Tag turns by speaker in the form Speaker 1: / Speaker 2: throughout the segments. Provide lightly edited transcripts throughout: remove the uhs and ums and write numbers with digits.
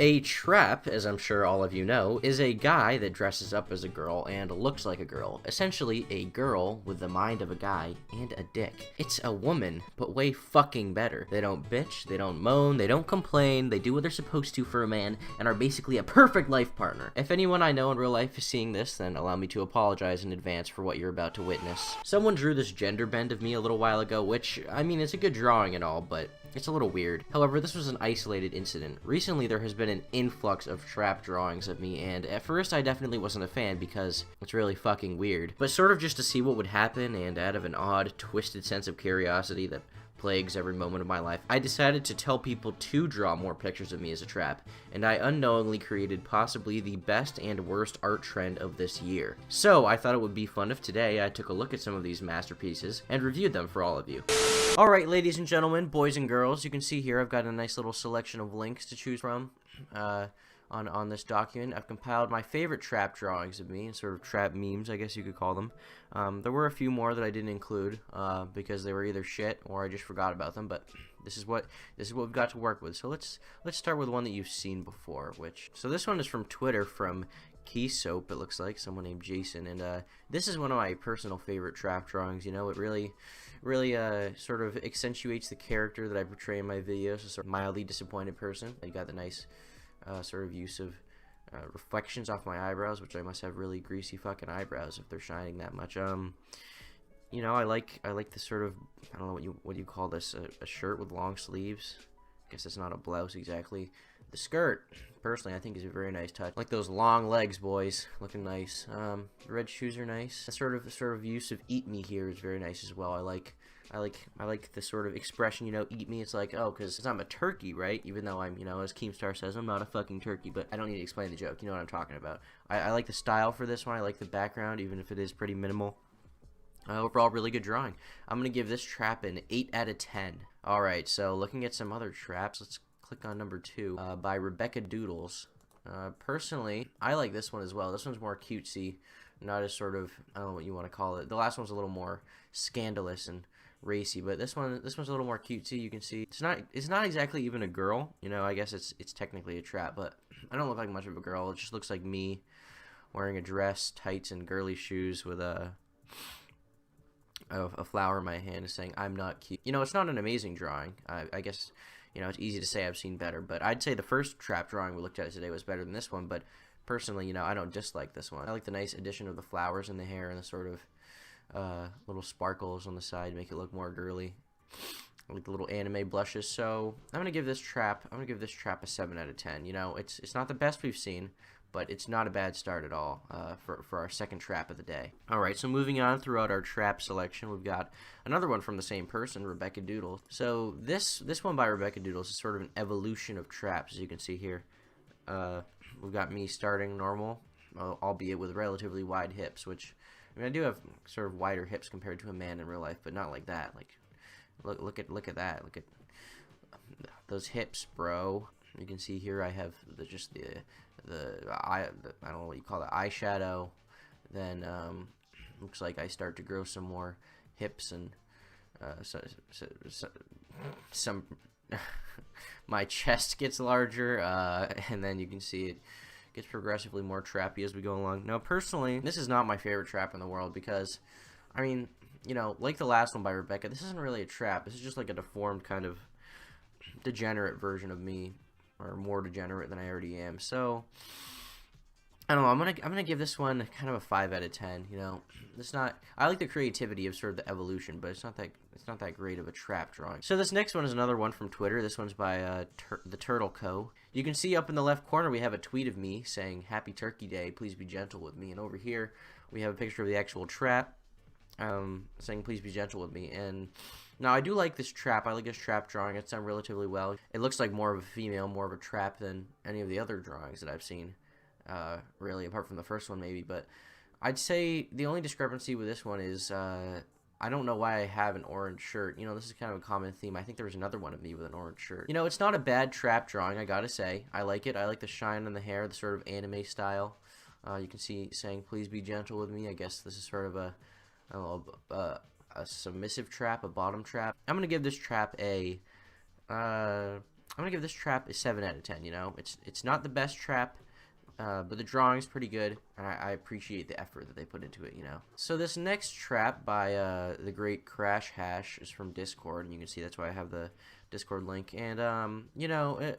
Speaker 1: A trap, as I'm sure all of you know, is a guy that dresses up as a girl and looks like a girl. Essentially, a girl with the mind of a guy and a dick. It's a woman, but way fucking better. They don't bitch, they don't moan, they don't complain, they do what they're supposed to for a man, and are basically a perfect life partner. If anyone I know in real life is seeing this, then allow me to apologize in advance for what you're about to witness. Someone drew this gender bend of me a little while ago, which, I mean, it's a good drawing and all, but it's a little weird. However, this was an isolated incident. Recently, there has been an influx of trap drawings of me, and at first I definitely wasn't a fan because it's really fucking weird. But sort of just to see what would happen, and out of an odd, twisted sense of curiosity that plagues every moment of my life, I decided to tell people to draw more pictures of me as a trap, and I unknowingly created possibly the best and worst art trend of this year. So I thought it would be fun if today I took a look at some of these masterpieces and reviewed them for all of you. Alright, ladies and gentlemen, boys and girls, you can see here I've got a nice little selection of links to choose from on this document. I've compiled my favorite trap drawings of me, and sort of trap memes, I guess you could call them. There were a few more that I didn't include because they were either shit or I just forgot about them, but this is what we've got to work with. So let's start with one that you've seen before, so this one is from Twitter from Key Soap, it looks like, someone named Jason, and this is one of my personal favorite trap drawings. You know, it really sort of accentuates the character that I portray in my videos, a sort of mildly disappointed person. You got the nice sort of use of reflections off my eyebrows, which I must have really greasy fucking eyebrows if they're shining that much. You know, I like the sort of, I don't know what you call this, a shirt with long sleeves. I guess it's not a blouse exactly. The skirt, personally, I think is a very nice touch. Like those long legs, boys, looking nice. The red shoes are nice. The sort of use of "eat me" here is very nice as well. I like the sort of expression, you know, "eat me." It's like, oh, because I'm a turkey, right? Even though I'm, you know, as Keemstar says, I'm not a fucking turkey, but I don't need to explain the joke. You know what I'm talking about. I like the style for this one. I like the background, even if it is pretty minimal. Overall, really good drawing. I'm gonna give this trap an 8 out of 10. All right, so looking at some other traps, let's click on number 2 by Rebecca Doodles. Personally, I like this one as well. This one's more cutesy, not as sort of, I don't know what you want to call it. The last one's a little more scandalous and racy, but this one's a little more cutesy. You can see it's not exactly even a girl. You know, I guess it's technically a trap, but I don't look like much of a girl. It just looks like me wearing a dress, tights, and girly shoes with a flower in my hand is saying I'm not cute. You know, it's not an amazing drawing. I guess, you know, it's easy to say I've seen better, but I'd say the first trap drawing we looked at today was better than this one. But personally, you know, I don't dislike this one. I like the nice addition of the flowers in the hair and the sort of little sparkles on the side, make it look more girly. I like the little anime blushes. So I'm gonna give this trap a 7 out of 10. You know, it's not the best we've seen, but it's not a bad start at all for our second trap of the day. Alright, so moving on throughout our trap selection, we've got another one from the same person, Rebecca Doodles. So this one by Rebecca Doodles is sort of an evolution of traps, as you can see here. We've got me starting normal, albeit with relatively wide hips, which, I mean, I do have sort of wider hips compared to a man in real life, but not like that. Like, look at that. Look at those hips, bro. You can see here I have I don't know what you call it, eyeshadow. Then looks like I start to grow some more hips and some my chest gets larger, and then you can see it gets progressively more trappy as we go along. Now, personally, this is not my favorite trap in the world because, I mean, you know, like the last one by Rebecca, this isn't really a trap. This is just like a deformed kind of degenerate version of me, or more degenerate than I already am. So I don't know. I'm gonna give this one kind of a 5 out of 10. You know, I like the creativity of sort of the evolution, but it's not that great of a trap drawing. So this next one is another one from Twitter. This one's by the Turtle Co. You can see up in the left corner we have a tweet of me saying "Happy Turkey Day. Please be gentle with me." And over here we have a picture of the actual trap saying "Please be gentle with me." And now, I do like this trap. I like this trap drawing. It's done relatively well. It looks like more of a female, more of a trap than any of the other drawings that I've seen, really, apart from the first one maybe. But I'd say the only discrepancy with this one is I don't know why I have an orange shirt. You know, this is kind of a common theme. I think there was another one of me with an orange shirt. You know, it's not a bad trap drawing, I gotta say. I like it. I like the shine on the hair, the sort of anime style. You can see saying "Please be gentle with me." I guess this is sort of a, I don't know, a submissive trap, a bottom trap. I'm gonna give this trap a I'm gonna give this trap a 7 out of 10. You know, it's not the best trap, but the drawing's pretty good, and I appreciate the effort that they put into it, you know. So this next trap by the great Crash Hash is from Discord, and you can see that's why I have the Discord link. And you know,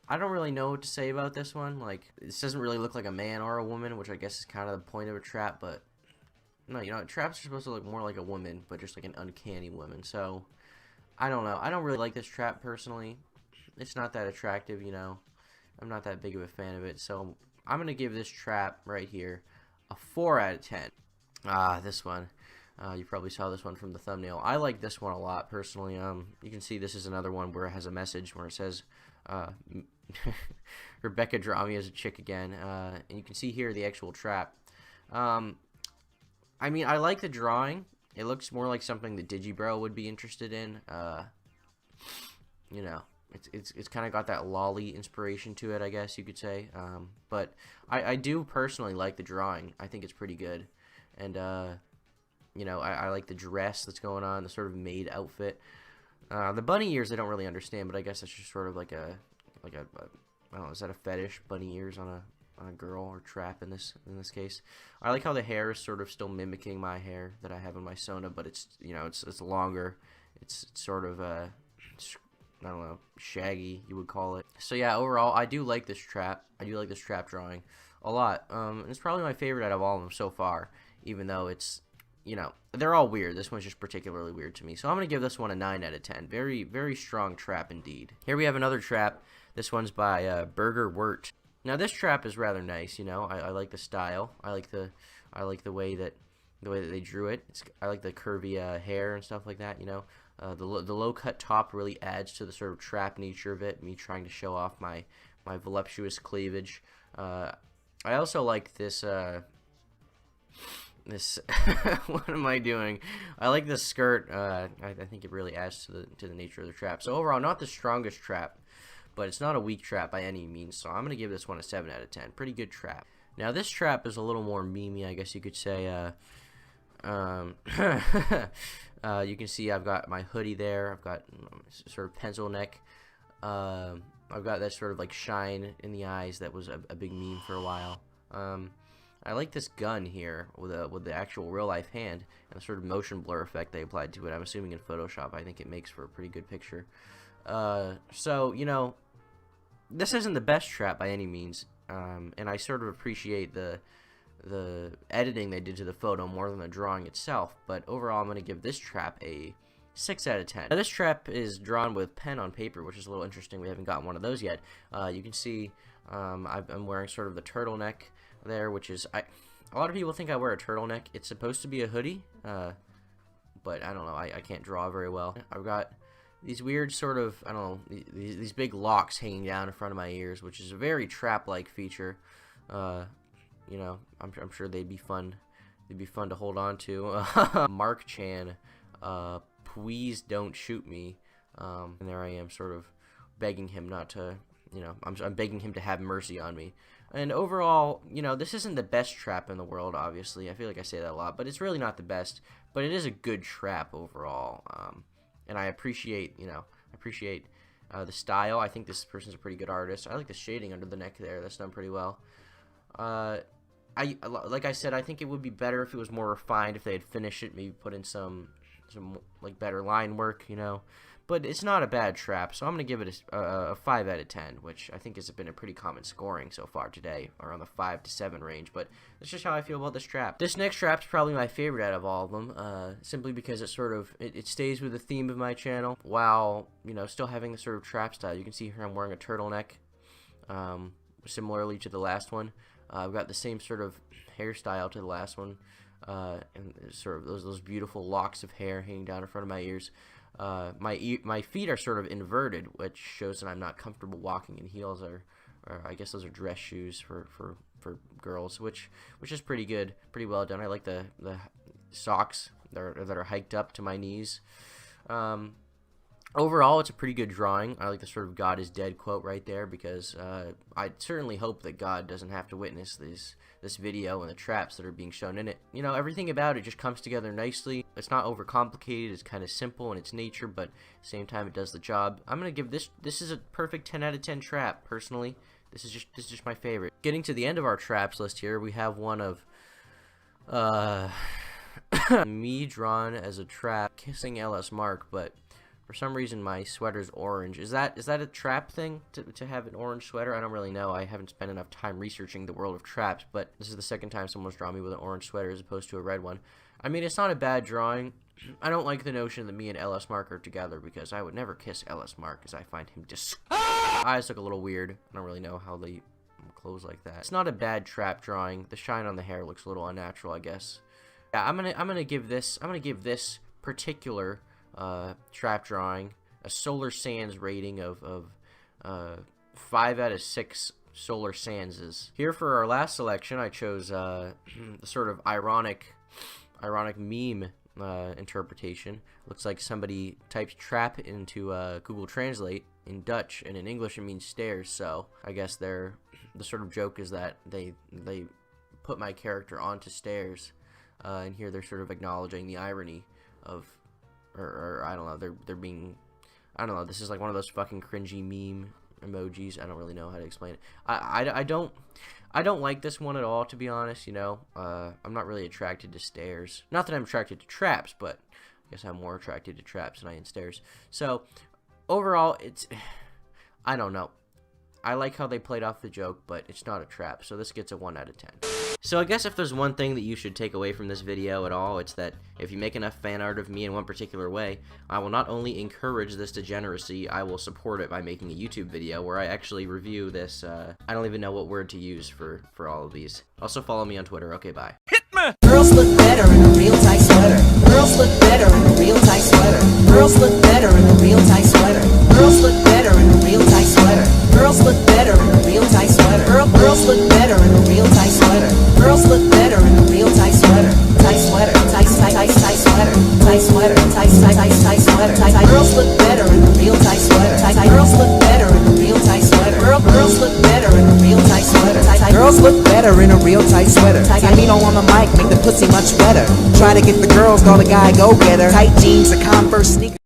Speaker 1: I don't really know what to say about this one. Like, this doesn't really look like a man or a woman, which I guess is kind of the point of a trap, but no, you know, traps are supposed to look more like a woman, but just like an uncanny woman. So I don't know. I don't really like this trap personally. It's not that attractive, you know. I'm not that big of a fan of it, so I'm going to give this trap right here a 4 out of 10. This one. You probably saw this one from the thumbnail. I like this one a lot, personally. You can see this is another one where it has a message where it says, Rebecca draw me as a chick again. And you can see here the actual trap. I mean, I like the drawing. It looks more like something that Digibro would be interested in. You know. It's kind of got that lolly inspiration to it, I guess you could say. But I do personally like the drawing. I think it's pretty good. And, you know, I like the dress that's going on, the sort of maid outfit. The bunny ears I don't really understand, but I guess that's just sort of like a I don't know, is that a fetish? Bunny ears on a girl or trap in this case. I like how the hair is sort of still mimicking my hair that I have in my Sona, but it's, you know, it's longer. It's sort of I don't know, shaggy, you would call it. So yeah, overall, I do like this trap. I do like this trap drawing a lot. And it's probably my favorite out of all of them so far, even though it's, you know, they're all weird. This one's just particularly weird to me. So I'm going to give this one a 9 out of 10. Very, very strong trap indeed. Here we have another trap. This one's by Burger Wirt. Now this trap is rather nice, you know. I like the style. I like the way that they drew it. I like the curvy hair and stuff like that, you know. The low cut top really adds to the sort of trap nature of it, me trying to show off my voluptuous cleavage. I also like this what am I doing? I like this skirt. I think it really adds to the nature of the trap. So overall, not the strongest trap, but it's not a weak trap by any means. So I'm gonna give this one a 7 out of 10. Pretty good trap. Now this trap is a little more memey, I guess you could say. You can see I've got my hoodie there. I've got sort of pencil neck. I've got that sort of like shine in the eyes that was a big meme for a while. I like this gun here with the actual real life hand and the sort of motion blur effect they applied to it. I'm assuming in Photoshop. I think it makes for a pretty good picture. So you know, this isn't the best trap by any means, and I sort of appreciate the editing they did to the photo more than the drawing itself, but overall I'm going to give this trap a 6 out of 10. Now this trap is drawn with pen on paper, which is a little interesting. We haven't gotten one of those yet. You can see I'm wearing sort of the turtleneck there, which is a lot of people think I wear a turtleneck. It's supposed to be a hoodie, but I don't know, I can't draw very well. I've got these weird sort of, I don't know, these big locks hanging down in front of my ears, which is a very trap-like feature. You know, I'm sure they'd be fun. They'd be fun to hold on to. Mark Chan, please don't shoot me. And there I am, sort of begging him not to. You know, I'm begging him to have mercy on me. And overall, you know, this isn't the best trap in the world. Obviously, I feel like I say that a lot, but it's really not the best. But it is a good trap overall. And I appreciate, you know, the style. I think this person's a pretty good artist. I like the shading under the neck there. That's done pretty well. Like I said, I think it would be better if it was more refined, if they had finished it, maybe put in some like better line work, you know. But it's not a bad trap, so I'm gonna give it a 5 out of 10, which I think has been a pretty common scoring so far today, around the 5 to 7 range. But that's just how I feel about this trap. This next trap's probably my favorite out of all of them, simply because it stays with the theme of my channel while, you know, still having the sort of trap style. You can see here I'm wearing a turtleneck, similarly to the last one. I've got the same sort of hairstyle to the last one, and sort of those beautiful locks of hair hanging down in front of my ears. My feet are sort of inverted, which shows that I'm not comfortable walking in heels, or I guess those are dress shoes for girls, which is pretty good, pretty well done. I like the socks that are hiked up to my knees. Overall, it's a pretty good drawing. I like the sort of God is dead quote right there because I certainly hope that God doesn't have to witness this video and the traps that are being shown in it. You know, everything about it just comes together nicely. It's not overcomplicated. It's kind of simple in its nature, but at the same time, it does the job. I'm gonna give this is a perfect 10 out of 10 trap personally. This is just my favorite. Getting to the end of our traps list here, we have one of me drawn as a trap kissing LS Mark, but for some reason my sweater's orange. Is that a trap thing to have an orange sweater? I don't really know. I haven't spent enough time researching the world of traps, but this is the second time someone's drawn me with an orange sweater as opposed to a red one. I mean, it's not a bad drawing. I don't like the notion that me and LS Mark are together because I would never kiss LS Mark because I find him eyes look a little weird. I don't really know how they close like that. It's not a bad trap drawing. The shine on the hair looks a little unnatural, I guess. Yeah, I'm gonna give this particular trap drawing a Solar Sands rating of 5 out of 6 Solar Sandses. Here for our last selection, I chose the sort of ironic meme interpretation. Looks like somebody typed trap into Google Translate in Dutch, and in English it means stairs. So I guess the sort of joke is that they put my character onto stairs, and here they're sort of acknowledging the irony of. Or I don't know, they're being, I don't know, this is like one of those fucking cringy meme emojis. I don't really know how to explain it. I don't like this one at all, to be honest, you know. I'm not really attracted to stairs. Not that I'm attracted to traps, but I guess I'm more attracted to traps than I am stairs. So, overall, I don't know. I like how they played off the joke, but it's not a trap, so this gets a 1 out of 10. So I guess if there's one thing that you should take away from this video at all, it's that if you make enough fan art of me in one particular way, I will not only encourage this degeneracy, I will support it by making a YouTube video where I actually review this, I don't even know what word to use for all of these. Also follow me on Twitter. Okay, bye.
Speaker 2: Hit me! Girls look better in a real tight sweater. Girls look better in a real tight sweater. Girls look better in a real tight sweater. Girls look better in a real tight sweater. Girls look better in a real tight sweater. Girls look better in a real tight sweater. Girls look better in a real tight sweater. Tight sweater, tight sweater, tight sweater, tight sweater, tight. Girls look better in a real tight sweater. Girls look better in a real tight sweater. Girls look better in a real tight sweater. Girls look better in a real tight sweater. Camino on the mic, make the pussy much wetter. Try to get the girls, call the guy go getter. Tight jeans, a Converse sneaker.